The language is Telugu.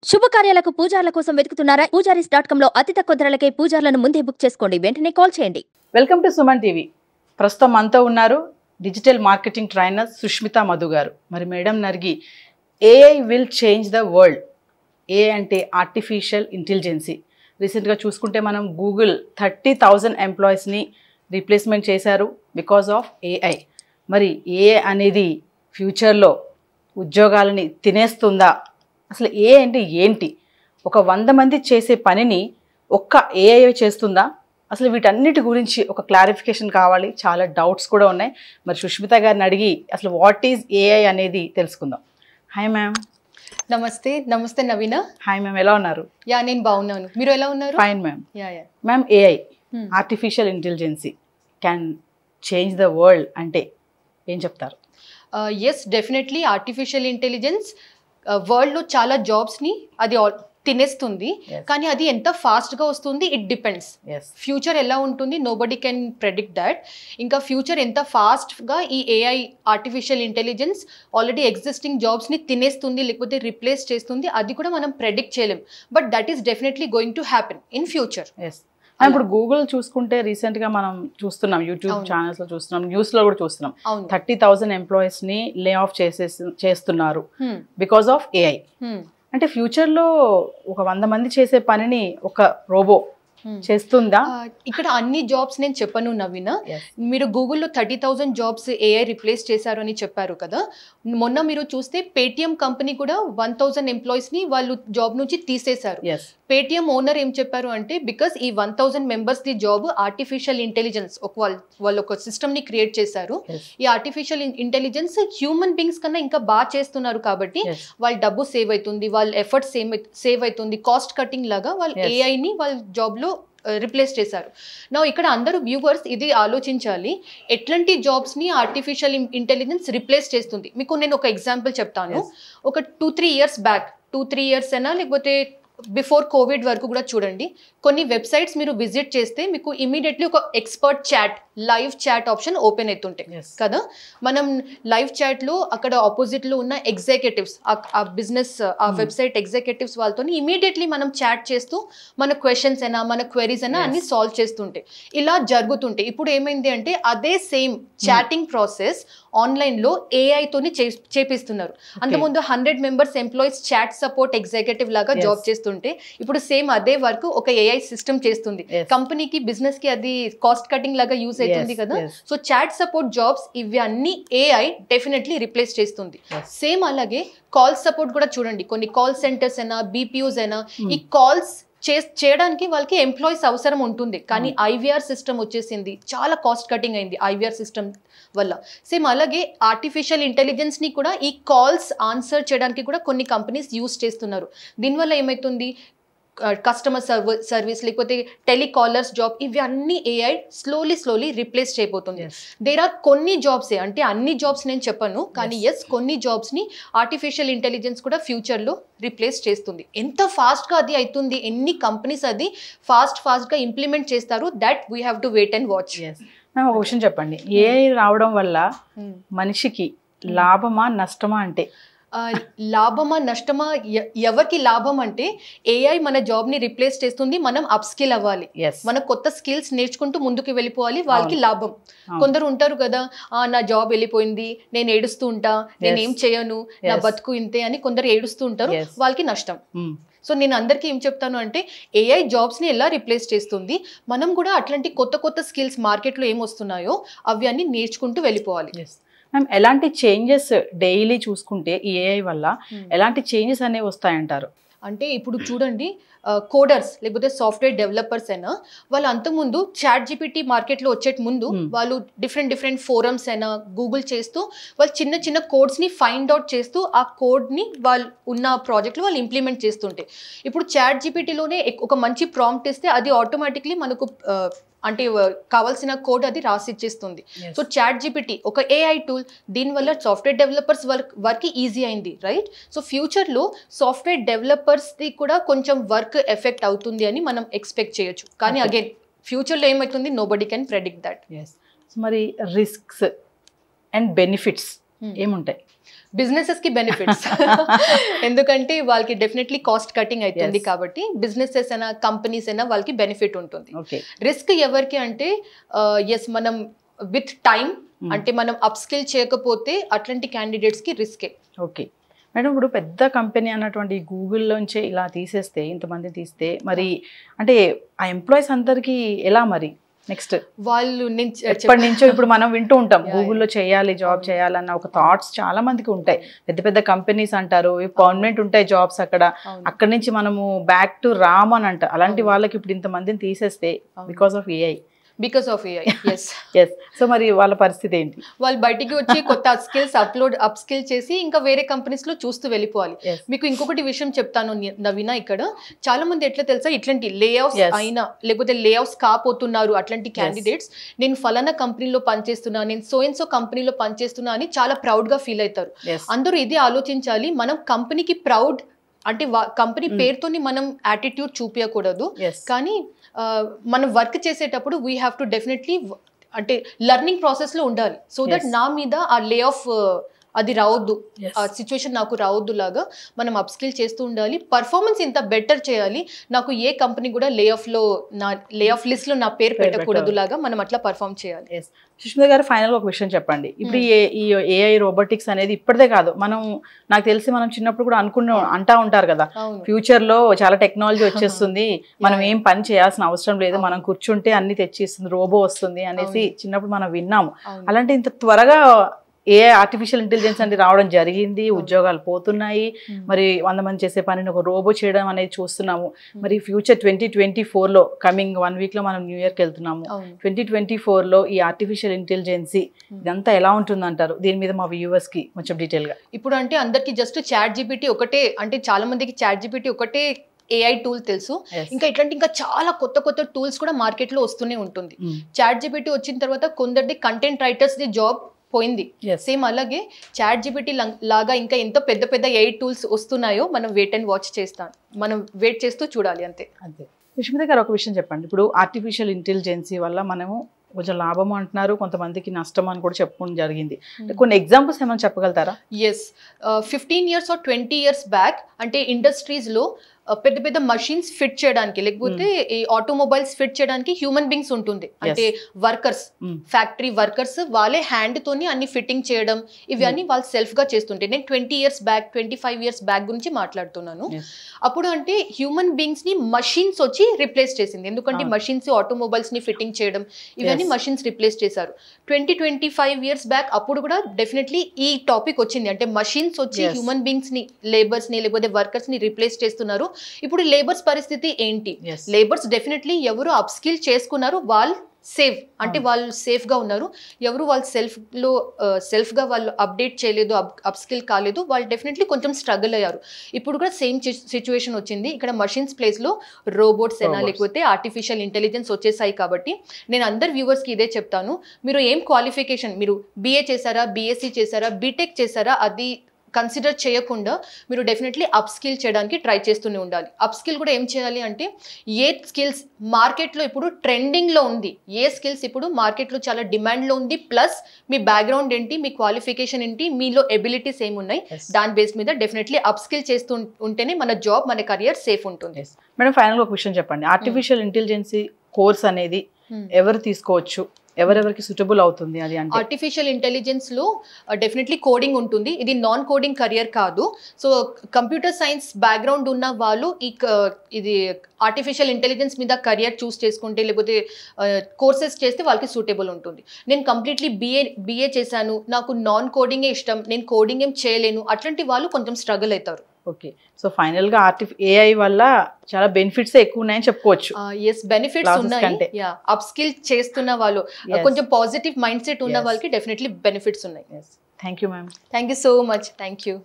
శుభకార్యాలకు పూజార్ల కోసం వెతుకుతున్నారా? పూజారీస్.com లో అతి తక్కువ ధరలకే పూజార్లను ముందే బుక్ చేసుకోండి. వెంటనే కాల్ చేయండి. Welcome to Suman TV. ప్రస్తుతం మనతో ఉన్నారు digital marketing trainer Sushmitha Madhu garu. మరి మేడం నర్గి, AI will change the world. AI అంటే ఆర్టిఫిషియల్ ఇంటెలిజెన్సీ. రీసెంట్గా చూసుకుంటే మనం గూగుల్ 30,000 ఎంప్లాయీస్ని రీప్లేస్మెంట్ చేశారు బికాజ్ ఆఫ్ ఏఐ. మరి ఏఐ అనేది ఫ్యూచర్లో ఉద్యోగాలని తినేస్తుందా? అసలు ఏఐ అంటే ఏంటి? ఒక 100 మంది చేసే పనిని ఒక్క ఏఐ చేస్తుందా? అసలు వీటన్నిటి గురించి ఒక క్లారిఫికేషన్ కావాలి. చాలా డౌట్స్ కూడా ఉన్నాయి. మరి సుష్మిత గారిని అడిగి అసలు వాట్ ఈజ్ ఏఐ అనేది తెలుసుకుందాం. Hi ma'am. నమస్తే. నమస్తే నవీన. హాయ్ మ్యామ్, ఎలా ఉన్నారు? యా, నేను బాగున్నాను. మీరు ఎలా ఉన్నారు? Fine ma'am. Yeah yeah ma'am, AI artificial intelligence can change the world అంటే ఏం చెప్తారు? ఎస్, డెఫినెట్లీ ఆర్టిఫిషియల్ ఇంటెలిజెన్స్ వరల్డ్లో చాలా జాబ్స్ని అది తినేస్తుంది. కానీ అది ఎంత ఫాస్ట్గా వస్తుంది, ఇట్ డిపెండ్స్. ఫ్యూచర్ ఎలా ఉంటుంది, నోబడీ కెన్ ప్రెడిక్ట్ దాట్. ఇంకా ఫ్యూచర్ ఎంత ఫాస్ట్గా ఈ AI artificial intelligence already existing జాబ్స్ని తినేస్తుంది లేకపోతే రిప్లేస్ చేస్తుంది, అది కూడా మనం ప్రెడిక్ట్ చేయలేం. But that is definitely going to happen in future. ఇప్పుడు గూగుల్ చూసుకుంటే రీసెంట్ గా మనం చూస్తున్నాం, యూట్యూబ్ ఛానల్స్ లో చూస్తున్నాం, న్యూస్ లో కూడా చూస్తున్నాం, 30,000 ఎంప్లాయీస్ ని లే ఆఫ్ చేస్తున్నారు బికాస్ ఆఫ్ ఏఐ. అంటే ఫ్యూచర్ లో ఒక 100 మంది చేసే పనిని ఒక రోబో చేస్తుందా? ఇక్కడ అన్ని జాబ్స్ నేను చెప్పను నవీన. మీరు గూగుల్లో 30,000 జాబ్స్ ఏఐ రిప్లేస్ చేశారు అని చెప్పారు కదా. మొన్న మీరు చూస్తే పేటిఎం కంపెనీ కూడా 1,000 ఎంప్లాయీస్ ని వాళ్ళు జాబ్ నుంచి తీసేశారు. పేటిఎం ఓనర్ ఏం చెప్పారు అంటే, బికాస్ ఈ 1,000 members the job artificial intelligence వాళ్ళు ఒక సిస్టమ్ ని క్రియేట్ చేశారు. ఈ ఆర్టిఫిషియల్ ఇంటెలిజెన్స్ హ్యూమన్ బీయింగ్స్ కన్నా ఇంకా బాగా చేస్తున్నారు కాబట్టి వాళ్ళ డబ్బు సేవ్ అవుతుంది, వాళ్ళ ఎఫర్ట్ సేవ్ అవుతుంది. కాస్ట్ కటింగ్ లాగా వాళ్ళు ఏఐని వాళ్ళ జాబ్ లో రిప్లేస్ చేశారు. నా ఇక్కడ అందరూ వ్యూవర్స్ ఇది ఆలోచించాలి, ఎట్లాంటి జాబ్స్ ని ఆర్టిఫిషియల్ ఇంటెలిజెన్స్ రిప్లేస్ చేస్తుంది. మీకు నేను ఒక ఎగ్జాంపుల్ చెప్తాను. ఒక 2-3 ఇయర్స్ బ్యాక్, 2-3 ఇయర్స్ అయినా లేకపోతే బిఫోర్ కోవిడ్ వరకు కూడా చూడండి, కొన్ని వెబ్సైట్స్ మీరు విజిట్ చేస్తే మీకు ఇమీడియట్లీ ఒక expert chat, live chat option open అవుతుంటాయి కదా. మనం లైవ్ చాట్లో అక్కడ ఆపోజిట్లో ఉన్న ఎగ్జిక్యూటివ్స్, ఆ బిజినెస్ ఆ వెబ్సైట్ ఎగ్జిక్యూటివ్స్ వాళ్ళతో ఇమీడియట్లీ మనం చాట్ చేస్తూ మన క్వశ్చన్స్ అయినా మన క్వెరీస్ అయినా అన్ని సాల్వ్ చేస్తుంటాయి. ఇలా జరుగుతుంటాయి. ఇప్పుడు ఏమైంది అంటే అదే సేమ్ చాటింగ్ ప్రాసెస్ ఆన్లైన్లో ఏఐతోని చేపిస్తున్నారు. అంతకుముందు 100 members employees chat support executive లాగా జాబ్ చేస్తుంటే ఇప్పుడు సేమ్ అదే వర్క్ ఒక ఏఐ సిస్టమ్ చేస్తుంది. కంపెనీకి బిజినెస్ కి అది కాస్ట్ కటింగ్ లాగా యూజ్ అవుతుంది కదా. సో చాట్ సపోర్ట్ జాబ్స్ ఇవి అన్ని ఏఐ డెఫినెట్లీ రిప్లేస్ చేస్తుంది. సేమ్ అలాగే కాల్ సపోర్ట్ కూడా చూడండి, కొన్ని కాల్ సెంటర్స్ అయినా బీపీఓస్ అయినా ఈ కాల్స్ చేయడానికి వాళ్ళకి ఎంప్లాయీస్ అవసరం ఉంటుంది. కానీ ఐవీఆర్ సిస్టమ్ వచ్చేసింది, చాలా కాస్ట్ కటింగ్ అయింది ఐవీఆర్ సిస్టమ్ వల్ల. సేమ్ అలాగే ఆర్టిఫిషియల్ ఇంటెలిజెన్స్ ని కూడా ఈ కాల్స్ ఆన్సర్ చేయడానికి కూడా కొన్ని కంపెనీస్ యూజ్ చేస్తున్నారు. దీనివల్ల ఏమవుతుంది, కస్టమర్ సర్వీస్ లేకపోతే టెలికాలర్స్ జాబ్ ఇవి అన్ని ఏఐ స్లోలీ రిప్లేస్ చేయబోతుంది. దేర్ ఆర్ కొన్ని జాబ్సే, అంటే అన్ని జాబ్స్ నేను చెప్పను, కానీ ఎస్ కొన్ని జాబ్స్ని ఆర్టిఫిషియల్ ఇంటెలిజెన్స్ కూడా ఫ్యూచర్లో రిప్లేస్ చేస్తుంది. ఎంత ఫాస్ట్గా అది అవుతుంది, ఎన్ని కంపెనీస్ అది ఫాస్ట్గా ఇంప్లిమెంట్ చేస్తారు, that we have to wait and watch. ఒక విషయం చెప్పండి, ఏఐ రావడం వల్ల మనిషికి లాభమా నష్టమా? అంటే లాభమా నష్టమా, ఎవరికి లాభం అంటే ఏఐ మన జాబ్ ని రిప్లేస్ చేస్తుంది, మనం అప్ స్కిల్ అవ్వాలి, మన కొత్త స్కిల్స్ నేర్చుకుంటూ ముందుకు వెళ్ళిపోవాలి, వాళ్ళకి లాభం. కొందరు ఉంటారు కదా, నా జాబ్ వెళ్ళిపోయింది, నేను ఏడుస్తూ ఉంటా, నేను ఏం చేయను, నా బతుకు ఇంతే అని కొందరు ఏడుస్తూ ఉంటారు, వాళ్ళకి నష్టం. సో నేను అందరికీ ఏం చెప్తాను అంటే, ఏఐ జాబ్స్ని ఎలా రిప్లేస్ చేస్తుంది, మనం కూడా అట్లాంటి కొత్త స్కిల్స్ మార్కెట్లో ఏం వస్తున్నాయో అవి అన్ని నేర్చుకుంటూ వెళ్ళిపోవాలి. మ్యామ్, ఎలాంటి చేంజెస్ డైలీ చూసుకుంటే ఈ ఏఐ వల్ల ఎలాంటి చేంజెస్ అనేవి వస్తాయంటారు? అంటే ఇప్పుడు చూడండి, కోడర్స్ లేకపోతే సాఫ్ట్వేర్ డెవలపర్స్ అయినా వాళ్ళు అంతకుముందు చాట్ జీపీటీ మార్కెట్లో వచ్చే ముందు వాళ్ళు డిఫరెంట్ ఫోరమ్స్ అయినా గూగుల్ చేస్తూ వాళ్ళు చిన్న కోడ్స్ని ఫైండ్ అవుట్ చేస్తూ ఆ కోడ్ని వాళ్ళు ఉన్న ప్రాజెక్ట్లో వాళ్ళు ఇంప్లిమెంట్ చేస్తుంటే, ఇప్పుడు చాట్ జీపీటీలోనే ఒక మంచి ప్రాంప్ట్ ఇస్తే అది ఆటోమేటిక్లీ మనకు అంటే కావాల్సిన కోడ్ అది రాసి ఇచ్చేస్తుంది. సో చాట్ జీపీటీ ఒక ఏఐ టూల్, దీనివల్ల సాఫ్ట్వేర్ డెవలపర్స్ వర్క్ ఈజీ అయింది, రైట్? సో ఫ్యూచర్లో సాఫ్ట్వేర్ డెవలపర్స్ది కూడా కొంచెం వర్క్ ఎఫెక్ట్ అవుతుంది అని మనం ఎక్స్పెక్ట్ చేయొచ్చు. కానీ అగైన్ ఫ్యూచర్లో ఏమవుతుంది, నోబడీ కెన్ ప్రెడిక్ట్ దట్. మరి రిస్క్స్ అండ్ బెనిఫిట్స్ ఏముంటాయి? బిజినెసెస్ కి బెనిఫిట్స్ ఎందుకంటే వాళ్ళకి డెఫినెట్లీ కాస్ట్ కటింగ్ అవుతుంది కాబట్టి బిజినెసెస్ అయినా కంపెనీస్ అయినా వాళ్ళకి బెనిఫిట్ ఉంటుంది. రిస్క్ ఎవరికి అంటే ఎస్ మనం విత్ టైం అంటే మనం అప్ స్కిల్ చేయకపోతే అట్లాంటి క్యాండిడేట్స్ కి రిస్కే. ఓకే మేడం, ఇప్పుడు పెద్ద కంపెనీ అన్నటువంటి గూగుల్లోంచే ఇలా తీసేస్తే ఇంతమంది తీస్తే మరి అంటే ఆ ఎంప్లాయీస్ అందరికీ ఎలా మరి నెక్స్ట్ వాళ్ళు ఎప్పటి నుంచో ఇప్పుడు మనం వింటూ ఉంటాం గూగుల్లో చేయాలి జాబ్ చేయాలన్న ఒక థాట్స్ చాలా మందికి ఉంటాయి. పెద్ద పెద్ద కంపెనీస్ అంటారు పర్మనెంట్ ఉంటాయి జాబ్స్ అక్కడ నుంచి మనము బ్యాక్ టు రామ్ అని అంట. అలాంటి వాళ్ళకి ఇప్పుడు ఇంతమందిని తీసేస్తే బికాస్ ఆఫ్ ఏఐ ఎస్ సో మరి వాళ్ళ పరిస్థితి ఏంటి? వాళ్ళు బయటికి వచ్చి కొత్త స్కిల్స్ అప్ స్కిల్ చేసి ఇంకా వేరే కంపెనీస్ లో చూస్తూ వెళ్ళిపోవాలి. మీకు ఇంకొకటి విషయం చెప్తాను నవీన, ఇక్కడ చాలా మంది ఎట్లా తెలుసా ఇట్లాంటి లే ఆఫ్స్ అయినా లేకపోతే లే ఆఫ్స్ కాపోతున్నారు అట్లాంటి క్యాండిడేట్స్ నేను ఫలానా కంపెనీలో పనిచేస్తున్నా, నేను సో అండ్ సో కంపెనీలో పనిచేస్తున్నా అని చాలా ప్రౌడ్ గా ఫీల్ అవుతారు. అందరూ ఇదే ఆలోచించాలి, మనం కంపెనీకి ప్రౌడ్ అంటే కంపెనీ పేరుతోని మనం యాటిట్యూడ్ చూపించకూడదు, కానీ మనం వర్క్ చేసేటప్పుడు వీ హ్యావ్ టు డెఫినెట్లీ అంటే లెర్నింగ్ ప్రాసెస్ లో ఉండాలి. సో దట్ నా మీద ఆ లే ఆఫ్ అది రావద్దు, ఆ సిచ్యువేషన్ నాకు రావద్దు లాగా మనం అప్ స్కిల్ చేస్తూ ఉండాలి. పర్ఫార్మెన్స్ ఇంత బెటర్ చేయాలి, నాకు ఏ కంపెనీ కూడా లే ఆఫ్ లిస్ట్ లో నా పేరు పెట్టకూడదు లాగా మనం అట్లా పర్ఫార్మ్ చేయాలి. సుష్మిత గారు ఫైనల్గా ఒక విషయం చెప్పండి. ఇప్పుడు ఈ ఏఐ రోబోటిక్స్ అనేది ఇప్పటిదే కాదు, నాకు తెలిసి మనం చిన్నప్పుడు కూడా అంటా ఉంటారు కదా ఫ్యూచర్ లో చాలా టెక్నాలజీ వచ్చేస్తుంది, మనం ఏం పని చేయాల్సిన అవసరం లేదు, మనం కూర్చుంటే అన్ని తెచ్చిస్తుంది, రోబో వస్తుంది అనేసి చిన్నప్పుడు మనం విన్నాము. అలాంటి ఇంత త్వరగా ఏఐ ఆర్టిఫిషియల్ ఇంటెలిజెన్స్ అనేది రావడం జరిగింది, ఉద్యోగాలు పోతున్నాయి, మరి 100 మంది చేసే పనిని ఒక రోబో చేయడం అనేది చూస్తున్నాము. మరి ఫ్యూచర్ 2024లో కమింగ్ 1 వీక్ లో మనం న్యూ ఇయర్కి వెళ్తున్నాము. 2024లో ఈ ఆర్టిఫిషియల్ ఇంటెలిజెన్సీ ఇదంతా ఎలా ఉంటుంది అంటారు? దీని మీద మా వ్యూవర్స్ కి కొంచెం డీటెయిల్ గా. ఇప్పుడు అంటే అందరికి జస్ట్ చాట్ జీపీటీ ఒకటే, అంటే చాలా మందికి చాట్ జీపీటీ ఒకటే ఏఐ టూల్ తెలుసు, ఇంకా ఇట్లాంటి ఇంకా చాలా కొత్త కొత్త టూల్స్ కూడా మార్కెట్ లో వస్తూనే ఉంటుంది. చాట్ జీపీటీ వచ్చిన తర్వాత కొందరిది కంటెంట్ రైటర్స్ ది జాబ్ పోయింది, సేమ్ అలాగే చాట్ జీపీటీ లాగా ఇంకా ఎంతో పెద్ద పెద్ద ఏఐ టూల్స్ వస్తున్నాయో మనం వెయిట్ అండ్ వాచ్ చేస్తాం, మనం వెయిట్ చేస్తూ చూడాలి అంతే. సుష్మిత గారు ఒక విషయం చెప్పండి, ఇప్పుడు ఆర్టిఫిషియల్ ఇంటెలిజెన్సీ వల్ల మనము కొంచెం లాభం అంటున్నారు, కొంతమందికి నష్టం అని కూడా చెప్పుకోవడం జరిగింది. కొన్ని ఎగ్జాంపుల్స్ ఏమైనా చెప్పగలుగుతారా? 15 years or 20 years బ్యాక్ అంటే ఇండస్ట్రీస్ లో పెద్ద పెద్ద మషిన్స్ ఫిట్ చేయడానికి లేకపోతే ఈ ఆటోమొబైల్స్ ఫిట్ చేయడానికి హ్యూమన్ బీయింగ్స్ ఉంటుంది, అంటే వర్కర్స్, ఫ్యాక్టరీ వర్కర్స్ వాళ్ళే హ్యాండ్ తోని అన్ని ఫిట్టింగ్ చేయడం ఇవి అన్ని వాళ్ళు సెల్ఫ్ గా చేస్తుంటే. నేను 20 years బ్యాక్ 25 years బ్యాక్ గురించి మాట్లాడుతున్నాను. అప్పుడు అంటే హ్యూమన్ బీయింగ్స్ ని మషిన్స్ వచ్చి రిప్లేస్ చేసింది, ఎందుకంటే మషిన్స్ ఆటోమొబైల్స్ ని ఫిట్టింగ్ చేయడం ఇవన్నీ మషిన్స్ రిప్లేస్ చేశారు. 20-25 years బ్యాక్ అప్పుడు కూడా డెఫినెట్లీ ఈ టాపిక్ వచ్చింది, అంటే మషిన్స్ వచ్చి హ్యూమన్ బీయింగ్స్ ని, లేబర్స్ ని లేకపోతే వర్కర్స్ ని రిప్లేస్ చేస్తున్నారు. ఇప్పుడు లేబర్స్ పరిస్థితి ఏంటి? లేబర్స్ డెఫినెట్లీ ఎవరు అప్ స్కిల్ చేసుకున్నారు వాళ్ళు సేఫ్, అంటే వాళ్ళు సేఫ్ గా ఉన్నారు. ఎవరు వాళ్ళు సెల్ఫ్ గా వాళ్ళు అప్డేట్ చేయలేదు, అప్ స్కిల్ కాలేదు, వాళ్ళు డెఫినెట్లీ కొంచెం స్ట్రగుల్ అయ్యారు. ఇప్పుడు కూడా సేమ్ సిచ్యువేషన్ వచ్చింది, ఇక్కడ మషిన్స్ ప్లేస్ లో రోబోట్స్ అయినా లేకపోతే ఆర్టిఫిషియల్ ఇంటెలిజెన్స్ వచ్చేసాయి. కాబట్టి నేను అందరు వ్యూవర్స్ కి ఇదే చెప్తాను, మీరు ఏం క్వాలిఫికేషన్, మీరు BA చేశారా, BSc చేశారా, బీటెక్ చేశారా, అది కన్సిడర్ చేయకుండా మీరు డెఫినెట్లీ అప్ స్కిల్ చేయడానికి ట్రై చేస్తూనే ఉండాలి. అప్ స్కిల్ కూడా ఏం చేయాలి అంటే ఏ స్కిల్స్ మార్కెట్లో ఇప్పుడు ట్రెండింగ్లో ఉంది, ఏ స్కిల్స్ ఇప్పుడు మార్కెట్లో చాలా డిమాండ్లో ఉంది, ప్లస్ మీ బ్యాక్గ్రౌండ్ ఏంటి, మీ క్వాలిఫికేషన్ ఏంటి, మీలో ఎబిలిటీస్ ఏమున్నాయి, దాని బేస్ మీద డెఫినెట్లీ అప్ స్కిల్ చేస్తూ ఉంటేనే మన జాబ్, మన కెరియర్ సేఫ్ ఉంటుంది. మేడం ఫైనల్గా ఒక విషయం చెప్పండి, ఆర్టిఫిషియల్ ఇంటెలిజెన్సీ కోర్స్ అనేది ఎవరు తీసుకోవచ్చు, ఎవరెవరికి సూటబుల్ అవుతుంది? అది అంటే ఆర్టిఫిషియల్ ఇంటెలిజెన్స్ లో డెఫినెట్లీ కోడింగ్ ఉంటుంది, ఇది నాన్ కోడింగ్ కెరియర్ కాదు. సో కంప్యూటర్ సైన్స్ బ్యాక్గ్రౌండ్ ఉన్న వాళ్ళు ఇది ఆర్టిఫిషియల్ ఇంటెలిజెన్స్ మీద కెరియర్ చూస్ చేసుకుంటే లేకపోతే కోర్సెస్ చేస్తే వాళ్ళకి సూటబుల్ ఉంటుంది. నేను కంప్లీట్లీ BA చేశాను, నాకు నాన్ కోడింగే ఇష్టం, నేను కోడింగ్ ఏం చేయలేను, అట్లాంటి వాళ్ళు కొంచెం స్ట్రగుల్ అవుతారు. ఓకే, సో ఫైనల్ గా AI వల్ల చాలా బెనిఫిట్స్ ఎక్కువ ఉన్నాయని చెప్పుకోవచ్చు. బెనిఫిట్స్ ఉన్నాయి, అప్ స్కిల్ చేస్తున్న వాళ్ళు, కొంచెం పాజిటివ్ మైండ్ సెట్ ఉన్న వాళ్ళకి డెఫినెట్లీ బెనిఫిట్స్ ఉన్నాయి. Thank you ma'am. Thank you so much. Thank you.